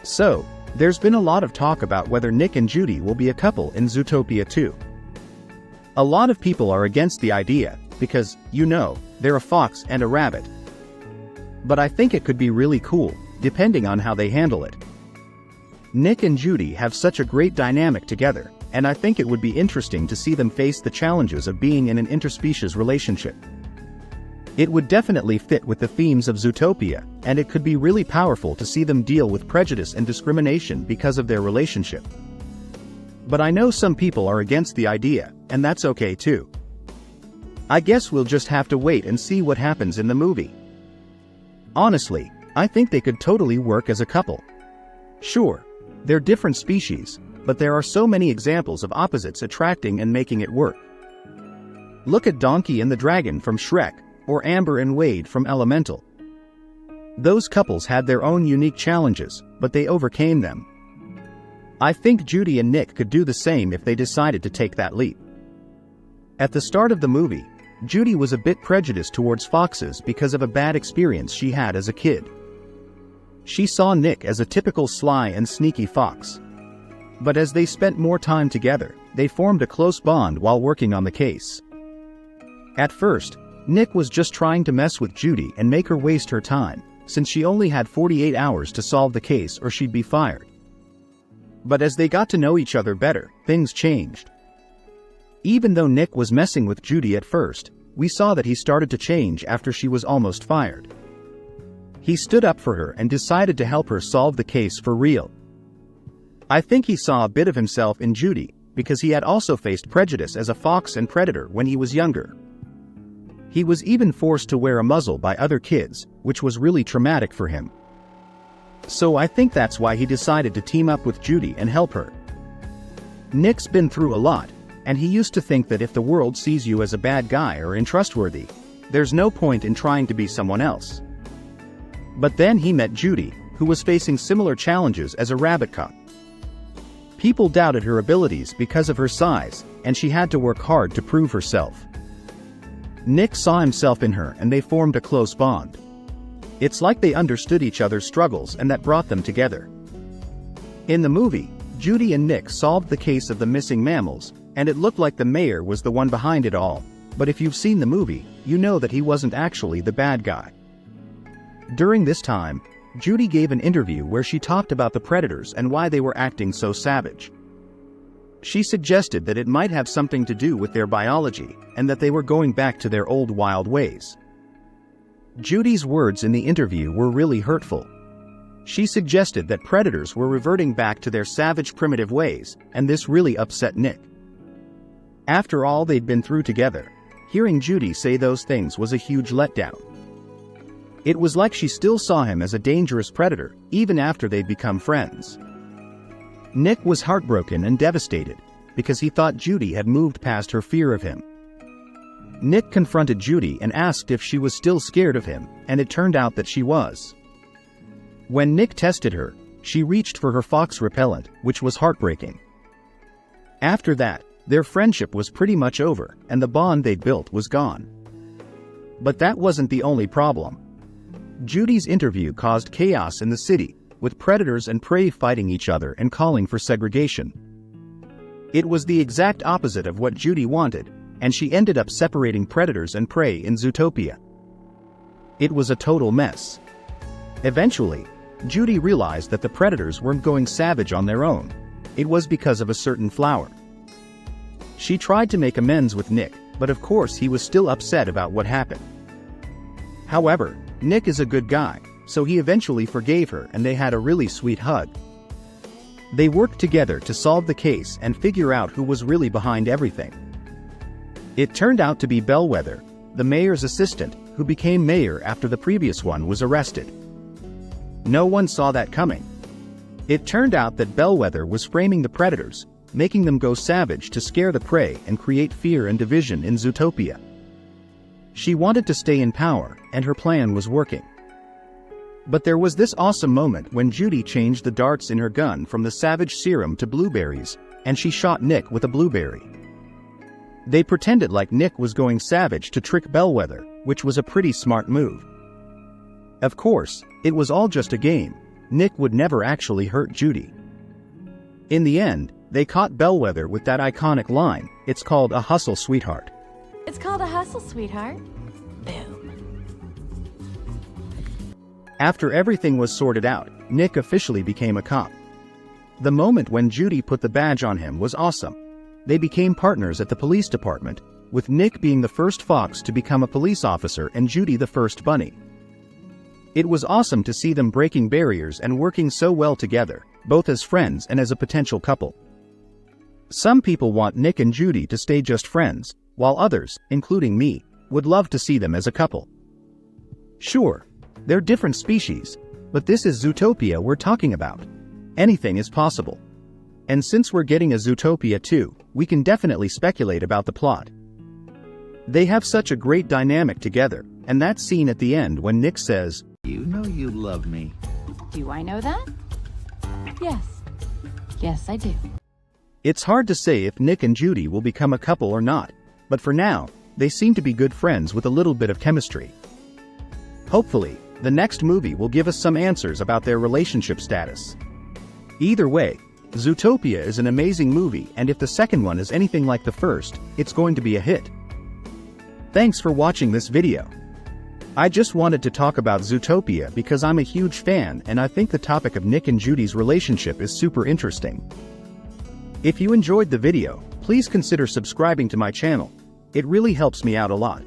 So, there's been a lot of talk about whether Nick and Judy will be a couple in Zootopia 2. A lot of people are against the idea, because, they're a fox and a rabbit. But I think it could be really cool, depending on how they handle it. Nick and Judy have such a great dynamic together, and I think it would be interesting to see them face the challenges of being in an interspecies relationship. It would definitely fit with the themes of Zootopia, and it could be really powerful to see them deal with prejudice and discrimination because of their relationship. But I know some people are against the idea, and that's okay too. I guess we'll just have to wait and see what happens in the movie. Honestly, I think they could totally work as a couple. Sure, they're different species, but there are so many examples of opposites attracting and making it work. Look at Donkey and the Dragon from Shrek, or Amber and Wade from Elemental. Those couples had their own unique challenges, but they overcame them. I think Judy and Nick could do the same if they decided to take that leap. At the start of the movie, Judy was a bit prejudiced towards foxes because of a bad experience she had as a kid. She saw Nick as a typical sly and sneaky fox. But as they spent more time together, they formed a close bond while working on the case. At first, Nick was just trying to mess with Judy and make her waste her time, since she only had 48 hours to solve the case or she'd be fired. But as they got to know each other better, things changed. Even though Nick was messing with Judy at first, we saw that he started to change after she was almost fired. He stood up for her and decided to help her solve the case for real. I think he saw a bit of himself in Judy, because he had also faced prejudice as a fox and predator when he was younger. He was even forced to wear a muzzle by other kids, which was really traumatic for him. So I think that's why he decided to team up with Judy and help her. Nick's been through a lot, and he used to think that if the world sees you as a bad guy or untrustworthy, there's no point in trying to be someone else. But then he met Judy, who was facing similar challenges as a rabbit cop. People doubted her abilities because of her size, and she had to work hard to prove herself. Nick saw himself in her and they formed a close bond. It's like they understood each other's struggles and that brought them together. In the movie, Judy and Nick solved the case of the missing mammals, and it looked like the mayor was the one behind it all, but if you've seen the movie, you know that he wasn't actually the bad guy. During this time, Judy gave an interview where she talked about the predators and why they were acting so savage. She suggested that it might have something to do with their biology, and that they were going back to their old wild ways. Judy's words in the interview were really hurtful. She suggested that predators were reverting back to their savage primitive ways, and this really upset Nick. After all they'd been through together, hearing Judy say those things was a huge letdown. It was like she still saw him as a dangerous predator, even after they'd become friends. Nick was heartbroken and devastated, because he thought Judy had moved past her fear of him. Nick confronted Judy and asked if she was still scared of him, and it turned out that she was. When Nick tested her, she reached for her fox repellent, which was heartbreaking. After that, their friendship was pretty much over, and the bond they'd built was gone. But that wasn't the only problem. Judy's interview caused chaos in the city, with predators and prey fighting each other and calling for segregation. It was the exact opposite of what Judy wanted, and she ended up separating predators and prey in Zootopia. It was a total mess. Eventually, Judy realized that the predators weren't going savage on their own. It was because of a certain flower. She tried to make amends with Nick, but of course he was still upset about what happened. However, Nick is a good guy, so he eventually forgave her and they had a really sweet hug. They worked together to solve the case and figure out who was really behind everything. It turned out to be Bellwether, the mayor's assistant, who became mayor after the previous one was arrested. No one saw that coming. It turned out that Bellwether was framing the predators, making them go savage to scare the prey and create fear and division in Zootopia. She wanted to stay in power, and her plan was working. But there was this awesome moment when Judy changed the darts in her gun from the savage serum to blueberries, and she shot Nick with a blueberry. They pretended like Nick was going savage to trick Bellwether, which was a pretty smart move. Of course, it was all just a game, Nick would never actually hurt Judy. In the end, they caught Bellwether with that iconic line, "It's called a hustle, sweetheart." It's called a hustle, sweetheart. Boom. After everything was sorted out, Nick officially became a cop. The moment when Judy put the badge on him was awesome. They became partners at the police department, with Nick being the first fox to become a police officer and Judy the first bunny. It was awesome to see them breaking barriers and working so well together, both as friends and as a potential couple. Some people want Nick and Judy to stay just friends, while others, including me, would love to see them as a couple. Sure, they're different species, but this is Zootopia we're talking about. Anything is possible. And since we're getting a Zootopia 2, we can definitely speculate about the plot. They have such a great dynamic together, and that scene at the end when Nick says, "You know you love me." Do I know that? Yes. Yes, I do. It's hard to say if Nick and Judy will become a couple or not, but for now, they seem to be good friends with a little bit of chemistry. Hopefully, the next movie will give us some answers about their relationship status. Either way, Zootopia is an amazing movie, and if the second one is anything like the first, it's going to be a hit. Thanks for watching this video. I just wanted to talk about Zootopia because I'm a huge fan and I think the topic of Nick and Judy's relationship is super interesting. If you enjoyed the video, please consider subscribing to my channel. It really helps me out a lot.